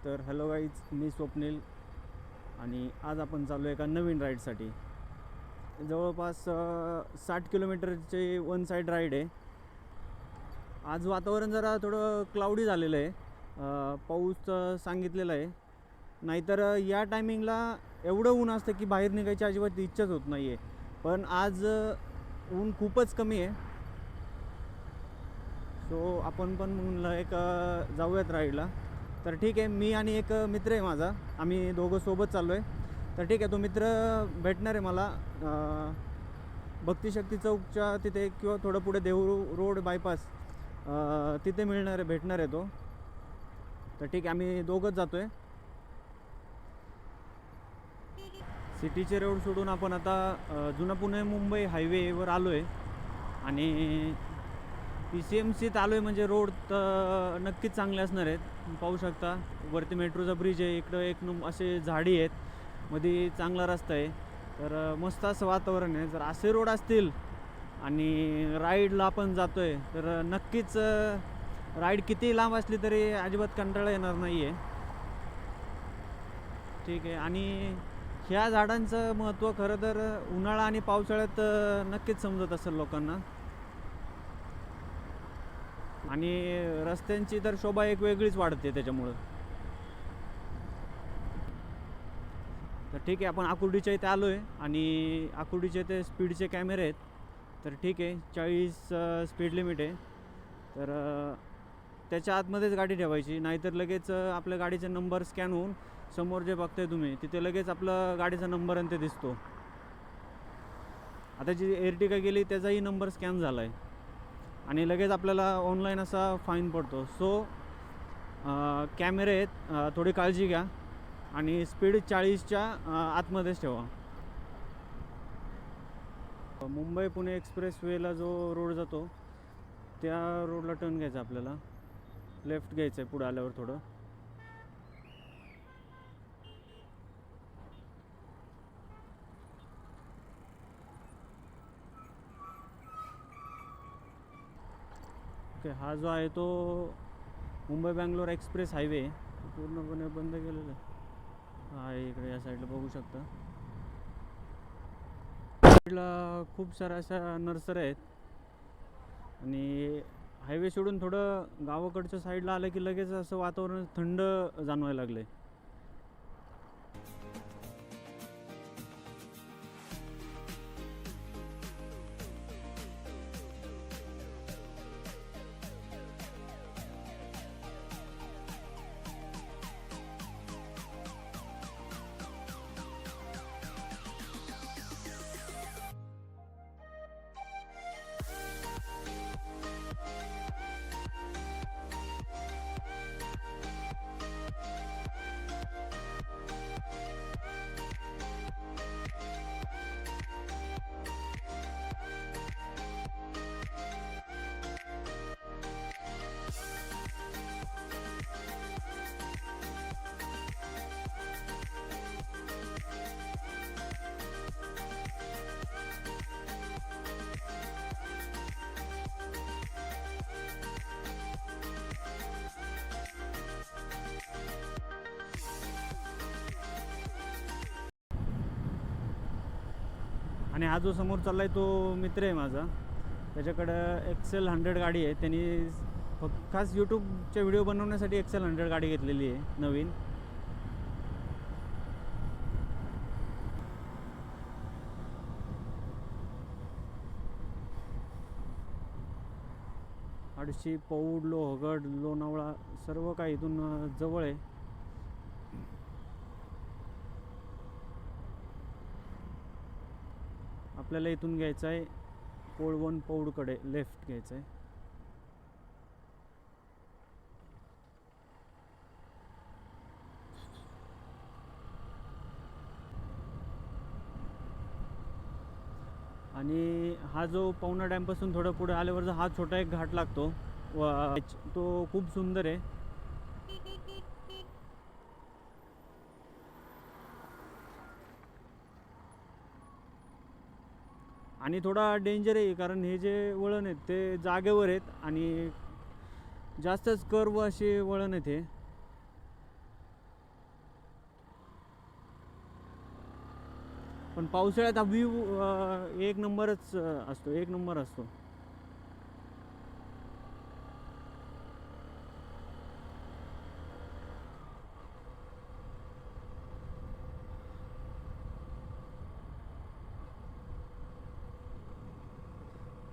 तर hello guys, मी स्वप्नील आणि आज आपण चाललो एका नवीन राईडसाठी. जवळपास 60 किलोमीटरचे वन साईड राईड आहे. आज वातावरण जरा थोडं क्लाउडी झालेलं आहे, पाऊस सांगितलेला आहे. नाहीतर या टायमिंगला एवढं ऊन असतं की बाहेर निघायची अजिबात इच्छाच होत नाही आहे. पण आज ऊन खूपच कमी आहे. सो आपण पण म्हणलं एक जाऊयात राईडला. तर ठीक आहे, मी आणि एक मित्र आहे माझा, आम्ही दोघं सोबत चाललो आहे. तर ठीक आहे, तो मित्र भेटणार आहे मला भक्तिशक्ती चौकच्या तिथे किंवा थोडं पुढे देहू रोड बायपास तिथे भेटणार आहे तो. तर ठीक आहे, आम्ही दोघंच जातो आहे. सिटीचे रोड सोडून आपण आता जुना पुणे मुंबई हायवेवर आलो आहे आणि PCMCत आलो आहे. म्हणजे रोड तर नक्कीच चांगले असणार आहेत. पाहू शकता वरती मेट्रोचा ब्रिज आहे, इकडं एक असे झाडी आहेत, मध्ये चांगला रस्ता आहे. तर मस्त असं वातावरण आहे. जर असे रोड असतील आणि राईडला आपण जातो आहे तर नक्कीच राईड किती लांब असली तरी अजिबात कंटाळा येणार नाही आहे. ठीक आहे. आणि ह्या झाडांचं महत्त्व खरं तर उन्हाळा आणि पावसाळ्यात नक्कीच समजत असेल लोकांना. आणि रस्त्यांची तर शोभा एक वेगळीच वाढते त्याच्यामुळं. तर ठीक आहे, आपण आकुर्डीच्या इथे आलो आहे आणि आकुर्डीच्या इथे स्पीडचे कॅमेरे आहेत. तर ठीक आहे, 40 स्पीड लिमिट आहे. तर त्याच्या आतमध्येच गाडी ठेवायची, नाहीतर लगेच आपल्या गाडीचा नंबर स्कॅन होऊन समोर जे बघताय तुम्ही तिथे लगेच आपला गाडीचा नंबर आणि ते दिसतो. आता जी एर्टिगा गेली त्याचाही नंबर स्कॅन झाला आहे आणि लगेच आपल्याला ऑनलाईन असा फाईन पडतो. सो कॅमेरे आहेत, थोडी काळजी घ्या आणि स्पीड 40च्या आतमध्येच ठेवा. मुंबई पुणे एक्सप्रेस वेला जो रोड जातो त्या रोडला टर्न घ्यायचा आपल्याला, लेफ्ट घ्यायचं आहे पुढे आल्यावर थोडं. ओके, हा जो आहे तो मुंबई बँगलोर एक्सप्रेस हायवे पूर्णपणे बंद केलेला आहे. हा इकडे या साईडला बघू शकता. साईडला खूप साऱ्या अशा नर्सऱ्या आहेत आणि हायवे सोडून थोडं गावाकडच्या साईडला आलं की लगेच असं वातावरण थंड जाणवायला लागलं आहे. आणि हा जो समोर चाललाय तो मित्र आहे माझा, त्याच्याकडं XL 100 गाडी आहे. त्यांनी खास यूट्यूबचे व्हिडिओ बनवण्यासाठी XL 100 गाडी घेतलेली आहे नवीन. आडशी, पौड, लोहगड, लोणावळा सर्व काही इथून जवळ आहे. आपल्याला इथून घ्यायचं आहे कोळवण पौडकडे, लेफ्ट घ्यायचं आहे. आणि हा जो पवना डॅमपासून थोडं पुढे आल्यावर हा छोटा एक घाट लागतो व तो खूप सुंदर आहे. आणि थोडा डेंजर आहे कारण हे जे वळण आहेत ते जागेवर आहेत आणि जास्तच कर्व असे वळण आहेत हे. पण पावसाळ्यात हा व्ह्यू एक नंबरच असतो, एक नंबर असतो.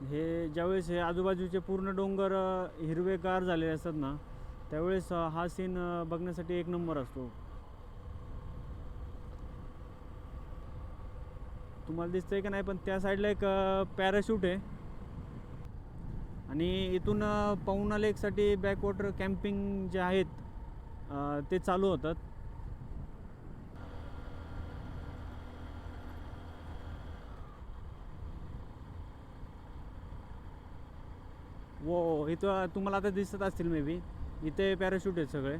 हे ज्यावेळेस हे आजूबाजूचे पूर्ण डोंगर हिरवेगार झालेले असतात ना, त्यावेळेस हा सीन बघण्यासाठी एक नंबर असतो. तुम्हाला दिसतंय का नाही, पण त्या साईडला एक पॅराशूट आहे. आणि इथून पवना लेकसाठी बॅकवॉटर कॅम्पिंग जे आहेत ते चालू होतात. वो इथं तुम्हाला आता दिसत असतील मे बी, इथे पॅराशूट आहेत सगळे.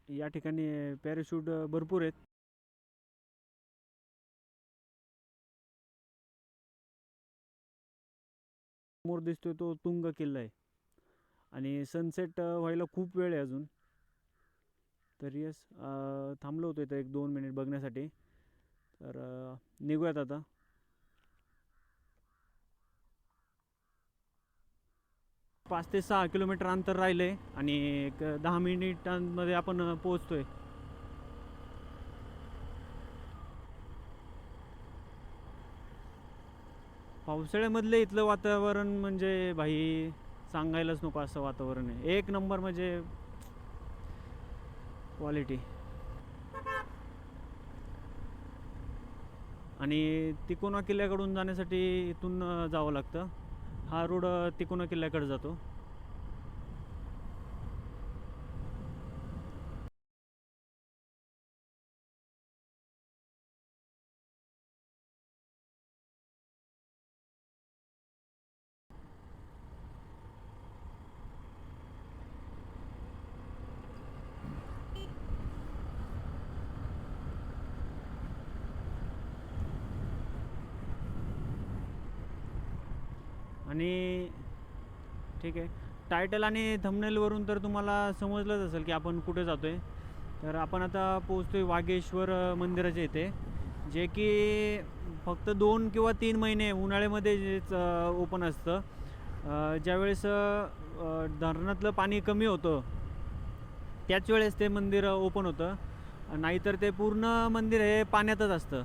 या ठिकाणी पॅराशूट भरपूर आहेत. समोर दिसतोय तो तुंग किल्ला आहे. आणि सनसेट व्हायला खूप वेळ आहे अजून. तर यस, थांबलो होतो इथं 1-2 मिनिट बघण्यासाठी. तर निघूयात आता. पाच ते 6 किलोमीटर अंतर राहिलं आहे आणि एक 10 मिनिटांमध्ये आपण पोहोचतोय. पावसाळ्यामधलं इथलं वातावरण म्हणजे भाई सांगायलाच नको असं वातावरण आहे. एक नंबर म्हणजे क्वालिटी. आणि तिकोना किल्ल्याकडून जाण्यासाठी इथून जावं लागतं. हा रोड तिकोना किल्ल्याकडे जातो. आणि ठीक आहे, टायटल आणि थंबनेलवरून तर तुम्हाला समजलंच असेल की आपण कुठे जातो आहे. तर आपण आता पोहोचतो आहे वागेश्वर मंदिराच्या इथे, जे की फक्त 2 किंवा 3 महिने उन्हाळ्यामध्ये जेच ओपन असतं. ज्यावेळेस धरणातलं पाणी कमी होतं त्याच वेळेस ते मंदिर ओपन होतं, नाहीतर ते पूर्ण मंदिर हे पाण्यातच असतं.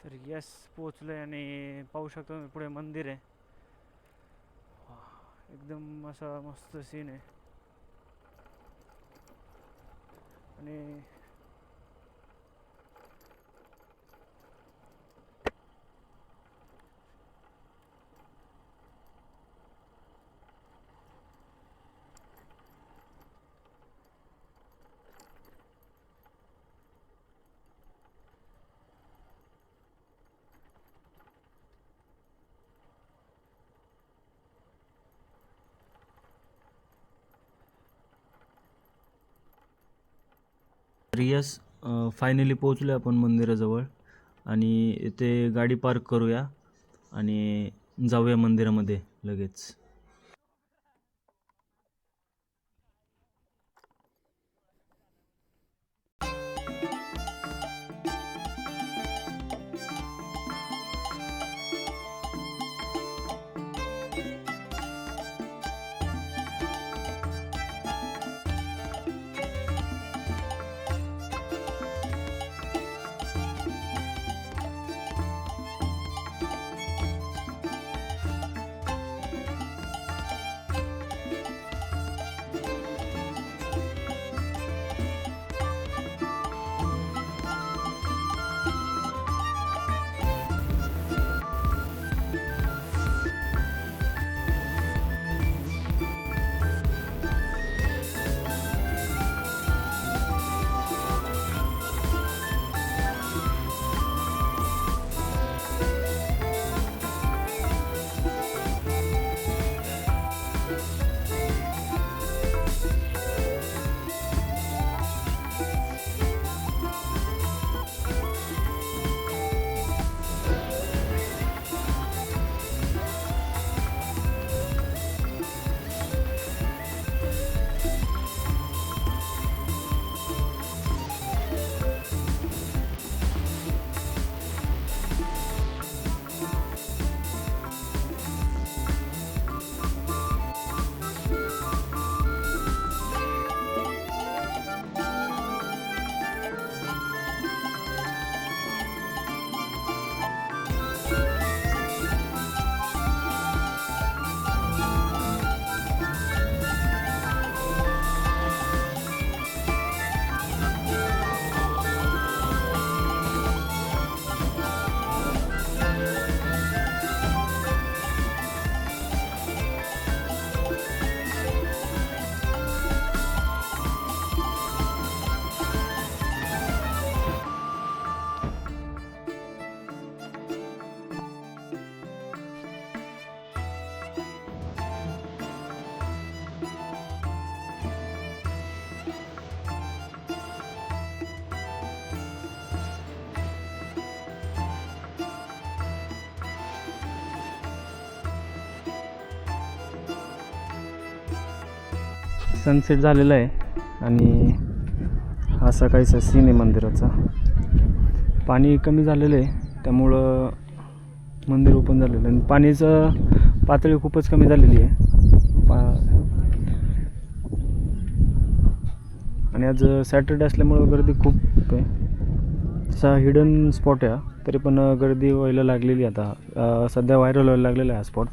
तर यस, पोचलो आहे आणि पाहू शकतो मी पुढे मंदिर आहे. एकदम असा मस्त सीन आहे. आणि तर यस, फायनली पोहोचलो आपण मंदिराजवळ आणि इथे गाडी पार्क करूया आणि जाऊया मंदिरामध्ये लगेच. सनसेट झालेला आहे आणि हा सकाळचा सीन आहे मंदिराचा. पाणी कमी झालेलं आहे त्यामुळं मंदिर ओपन झालेलं आहे आणि पाण्याचं पातळी खूपच कमी झालेली आहे. आणि आज सॅटर्डे असल्यामुळं गर्दी खूप आहे. तसा हिडन स्पॉट आहे तरी पण गर्दी व्हायला लागलेली आता. सध्या व्हायरल व्हायला लागलेला आहे हा स्पॉट,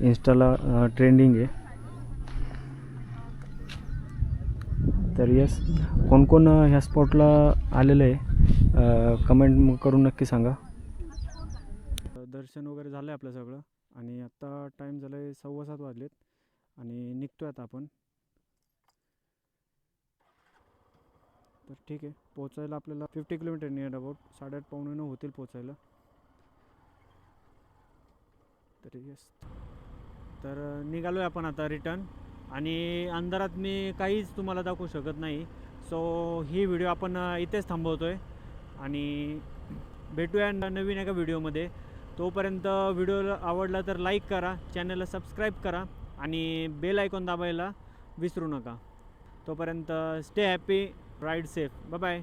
इंस्टाला ट्रेंडिंग आहे. तर यस, कोण कोण ह्या स्पॉटला आलेलं आहे कमेंट करून नक्की सांगा. दर्शन वगैरे झालं आहे आपलं सगळं आणि आत्ता टाईम झाला आहे 7:15 वाजलेत आणि निघतो आहे आता आपण. तर ठीक आहे, पोचायला आपल्याला 50 किलोमीटर नियर अबाउट 8:30 पावणे 9 होतील पोचायला. तर यस, तर निघालो आहे आपण आता रिटर्न आणि अंधारात मी काहीच तुम्हाला दाखवू शकत नाही. सो ही व्हिडिओ आपण इथेच थांबवतो आहे आणि भेटूया नवीन एका व्हिडिओमध्ये. तोपर्यंत व्हिडिओ आवडला तर लाईक करा, चॅनलला सबस्क्राईब करा आणि बेल आयकॉन दाबायला विसरू नका. तोपर्यंत stay happy, ride safe, bye bye.